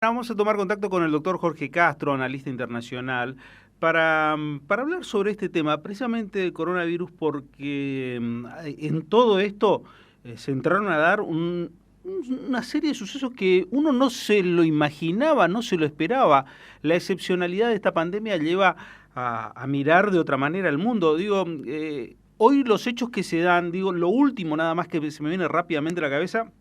Vamos a tomar contacto con el doctor Jorge Castro, analista internacional, para hablar sobre este tema, precisamente del coronavirus, porque en todo esto se entraron a dar una serie de sucesos que uno no se lo imaginaba, no se lo esperaba. La excepcionalidad de esta pandemia lleva a mirar de otra manera el mundo. Digo, hoy los hechos que se dan, digo, lo último nada más que se me viene rápidamente a la cabeza,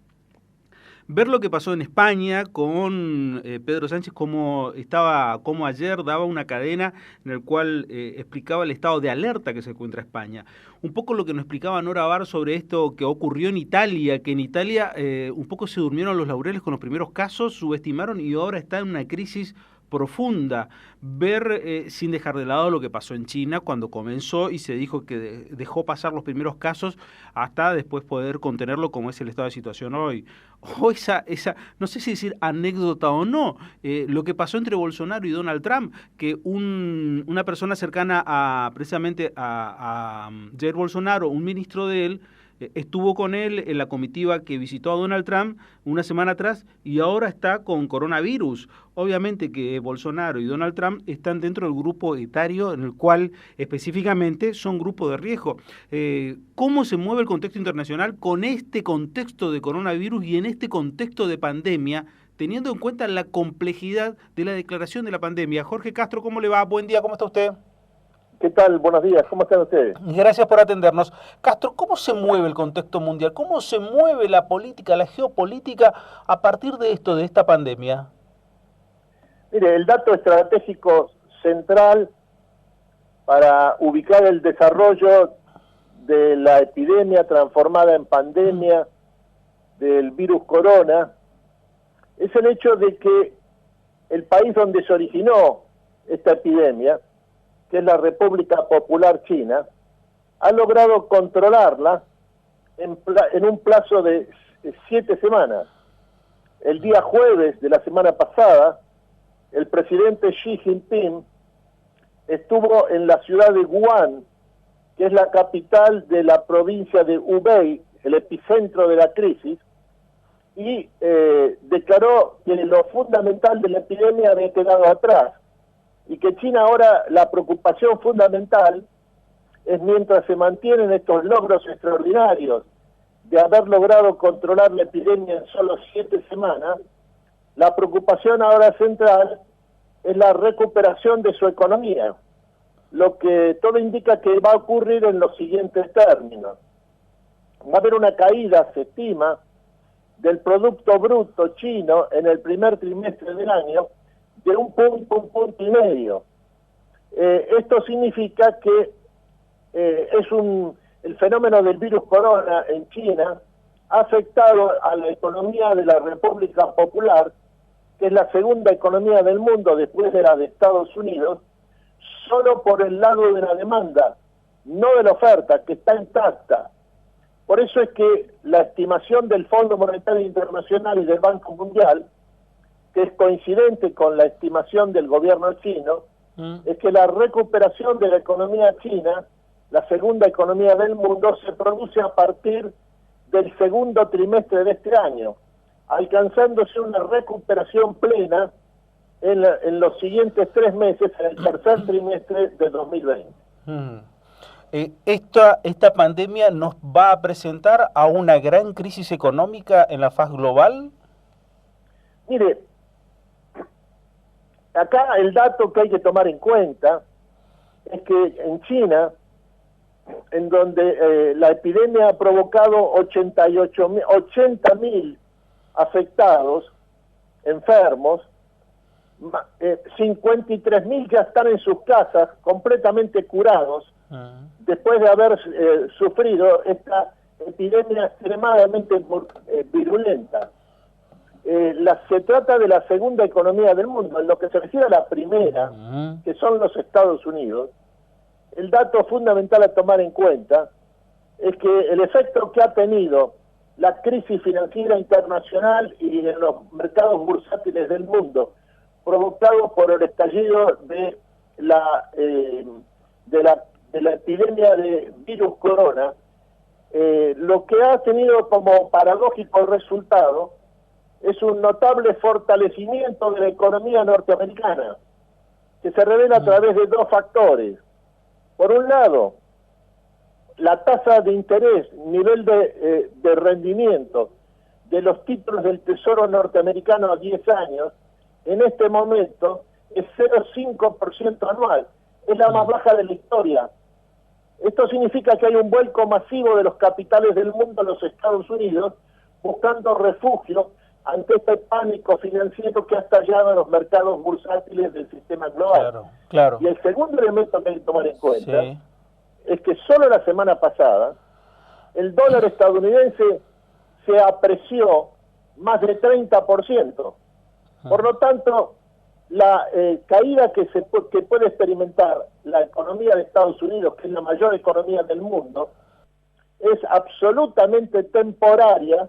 ver lo que pasó en España con Pedro Sánchez, como ayer daba una cadena en el cual explicaba el estado de alerta que se encuentra España. Un poco lo que nos explicaba Nora Bar sobre esto que ocurrió en Italia, que en Italia un poco se durmieron los laureles con los primeros casos, subestimaron y ahora está en una crisis profunda. Ver, sin dejar de lado lo que pasó en China cuando comenzó y se dijo que dejó pasar los primeros casos hasta después poder contenerlo, como es el estado de situación hoy. O no sé si decir anécdota o no, lo que pasó entre Bolsonaro y Donald Trump, que una persona cercana precisamente a Jair Bolsonaro, un ministro de él, estuvo con él en la comitiva que visitó a Donald Trump una semana atrás y ahora está con coronavirus. Obviamente que Bolsonaro y Donald Trump están dentro del grupo etario en el cual específicamente son grupos de riesgo. ¿Cómo se mueve el contexto internacional con este contexto de coronavirus y en este contexto de pandemia, teniendo en cuenta la complejidad de la declaración de la pandemia? Jorge Castro, ¿cómo le va? Buen día, ¿cómo está usted? ¿Qué tal? Buenos días, ¿cómo están ustedes? Gracias por atendernos. Castro, ¿cómo se mueve el contexto mundial? ¿Cómo se mueve la política, la geopolítica a partir de esto, de esta pandemia? Mire, el dato estratégico central para ubicar el desarrollo de la epidemia transformada en pandemia del virus corona es el hecho de que el país donde se originó esta epidemia, que es la República Popular China, ha logrado controlarla en un plazo de 7 semanas. El día jueves de la semana pasada, el presidente Xi Jinping estuvo en la ciudad de Wuhan, que es la capital de la provincia de Hubei, el epicentro de la crisis, y declaró que lo fundamental de la epidemia había quedado atrás, y que China ahora la preocupación fundamental es, mientras se mantienen estos logros extraordinarios de haber logrado controlar la epidemia en solo 7 semanas, la preocupación ahora central es la recuperación de su economía, lo que todo indica que va a ocurrir en los siguientes términos. Va a haber una caída, se estima, del Producto Bruto chino en el primer trimestre del año de un punto y medio. Esto significa que el fenómeno del virus corona en China ha afectado a la economía de la República Popular, que es la segunda economía del mundo después de la de Estados Unidos, solo por el lado de la demanda, no de la oferta, que está intacta. Por eso es que la estimación del Fondo Monetario Internacional y del Banco Mundial, que es coincidente con la estimación del gobierno chino, es que la recuperación de la economía china, la segunda economía del mundo, se produce a partir del segundo trimestre de este año, alcanzándose una recuperación plena en los siguientes 3 meses, en el tercer trimestre de 2020. ¿Esta pandemia nos va a presentar a una gran crisis económica en la faz global? Mire, acá el dato que hay que tomar en cuenta es que en China, en donde la epidemia ha provocado 80.000 afectados, enfermos, 53.000 ya están en sus casas completamente curados después de haber sufrido esta epidemia extremadamente virulenta. Se trata de la segunda economía del mundo. En lo que se refiere a la primera, que son los Estados Unidos, el dato fundamental a tomar en cuenta es que el efecto que ha tenido la crisis financiera internacional y en los mercados bursátiles del mundo, provocado por el estallido de la epidemia de virus corona, lo que ha tenido como paradójico resultado es un notable fortalecimiento de la economía norteamericana, que se revela a través de dos factores. Por un lado, la tasa de interés, nivel de rendimiento de los títulos del Tesoro norteamericano a 10 años, en este momento es 0,5% anual. Es la más baja de la historia. Esto significa que hay un vuelco masivo de los capitales del mundo a los Estados Unidos, buscando refugio ante este pánico financiero que ha estallado en los mercados bursátiles del sistema global. Claro, claro. Y el segundo elemento que hay que tomar en cuenta es que solo la semana pasada el dólar estadounidense se apreció más de 30%. Por lo tanto, la caída que puede experimentar la economía de Estados Unidos, que es la mayor economía del mundo, es absolutamente temporaria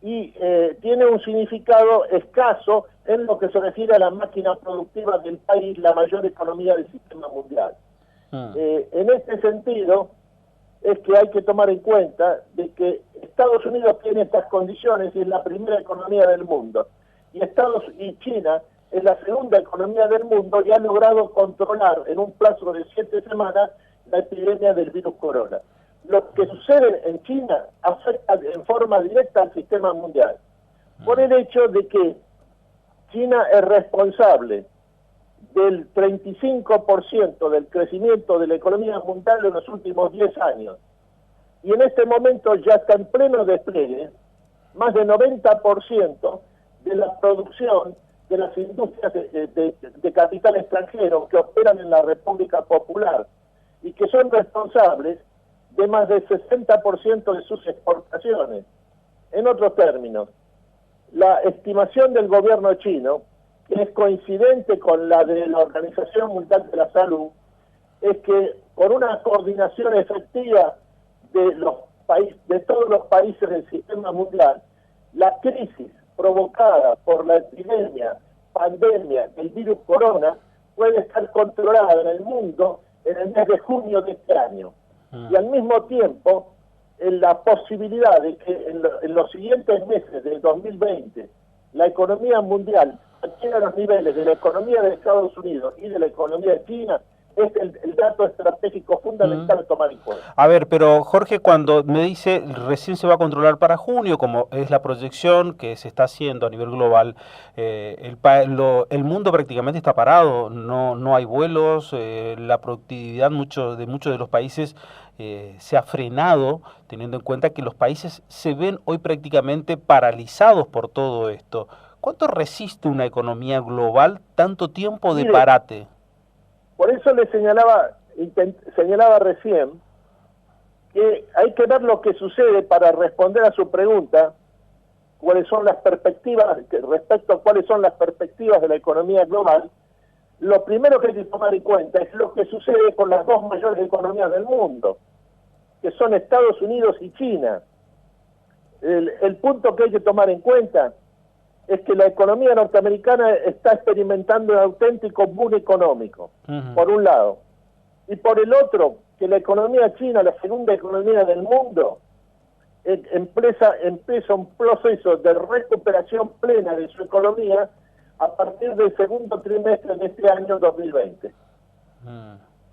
y tiene un significado escaso en lo que se refiere a la máquina productiva del país, la mayor economía del sistema mundial. En este sentido, es que hay que tomar en cuenta de que Estados Unidos tiene estas condiciones y es la primera economía del mundo, y China es la segunda economía del mundo y ha logrado controlar en un plazo de 7 semanas la epidemia del virus corona. Lo que sucede en China afecta en forma directa al sistema mundial, por el hecho de que China es responsable del 35% del crecimiento de la economía mundial en los últimos 10 años. Y en este momento ya está en pleno despliegue más del 90% de la producción de las industrias de capital extranjero que operan en la República Popular y que son responsables de más del 60% de sus exportaciones. En otros términos, la estimación del gobierno chino, que es coincidente con la de la Organización Mundial de la Salud, es que con una coordinación efectiva de todos los países del sistema mundial, la crisis provocada por la pandemia del virus corona puede estar controlada en el mundo en el mes de junio de este año. Y al mismo tiempo, en la posibilidad de que en los siguientes meses del 2020 la economía mundial adquiera los niveles de la economía de Estados Unidos y de la economía de China, es el dato estratégico fundamental a tomar en cuenta. A ver, pero Jorge, cuando me dice recién se va a controlar para junio, como es la proyección que se está haciendo a nivel global, el mundo prácticamente está parado, no hay vuelos, la productividad de muchos de los países se ha frenado, teniendo en cuenta que los países se ven hoy prácticamente paralizados por todo esto. ¿Cuánto resiste una economía global tanto tiempo de parate? Por eso le señalaba recién que hay que ver lo que sucede para responder a su pregunta, cuáles son las perspectivas, respecto a cuáles son las perspectivas de la economía global. Lo primero que hay que tomar en cuenta es lo que sucede con las dos mayores economías del mundo, que son Estados Unidos y China. El punto que hay que tomar en cuenta es que la economía norteamericana está experimentando un auténtico boom económico, por un lado. Y por el otro, que la economía china, la segunda economía del mundo, empieza un proceso de recuperación plena de su economía a partir del segundo trimestre de este año 2020.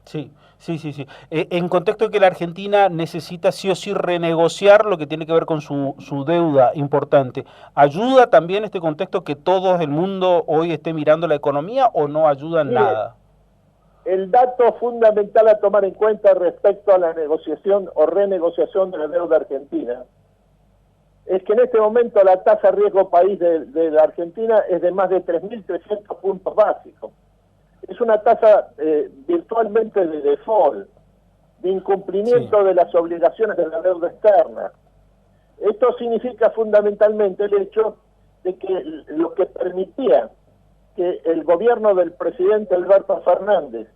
Sí. En contexto de que la Argentina necesita sí o sí renegociar lo que tiene que ver con su deuda importante, ¿ayuda también este contexto que todo el mundo hoy esté mirando la economía o no ayuda en nada? El dato fundamental a tomar en cuenta respecto a la negociación o renegociación de la deuda argentina es que en este momento la tasa riesgo país de la Argentina es de más de 3.300 puntos básicos. Es una tasa virtualmente de default, de incumplimiento de las obligaciones de la deuda externa. Esto significa fundamentalmente el hecho de que lo que permitía que el gobierno del presidente Alberto Fernández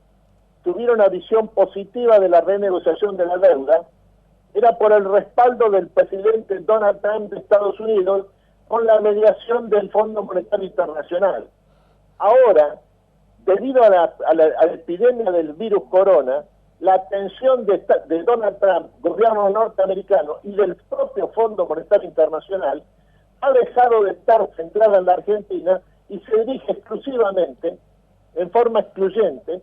tuviera una visión positiva de la renegociación de la deuda era por el respaldo del presidente Donald Trump de Estados Unidos con la mediación del Fondo Monetario Internacional. Ahora, debido a la epidemia del virus corona, la atención de Donald Trump, gobierno norteamericano, y del propio Fondo Monetario Internacional, ha dejado de estar centrada en la Argentina y se dirige exclusivamente, en forma excluyente,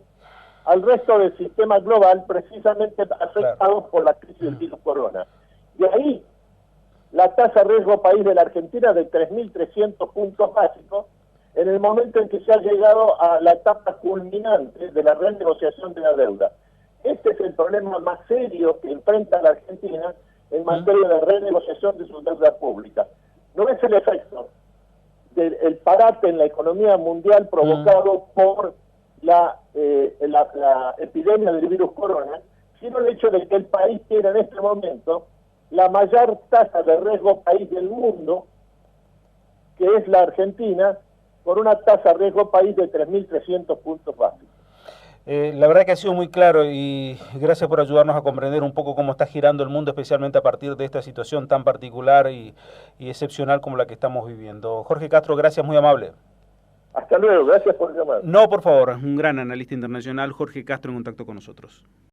al resto del sistema global, precisamente afectados por la crisis del virus corona. Y ahí, la tasa riesgo país de la Argentina de 3.300 puntos básicos, en el momento en que se ha llegado a la etapa culminante de la renegociación de la deuda. Este es el problema más serio que enfrenta la Argentina en materia de renegociación de su deuda pública. No es el efecto del parate en la economía mundial provocado por la epidemia del virus corona, sino el hecho de que el país tiene en este momento la mayor tasa de riesgo país del mundo, que es la Argentina, con una tasa de riesgo país de 3.300 puntos básicos. La verdad que ha sido muy claro y gracias por ayudarnos a comprender un poco cómo está girando el mundo, especialmente a partir de esta situación tan particular y excepcional como la que estamos viviendo. Jorge Castro, gracias, muy amable. Hasta luego, gracias por llamar. No, por favor, un gran analista internacional, Jorge Castro, en contacto con nosotros.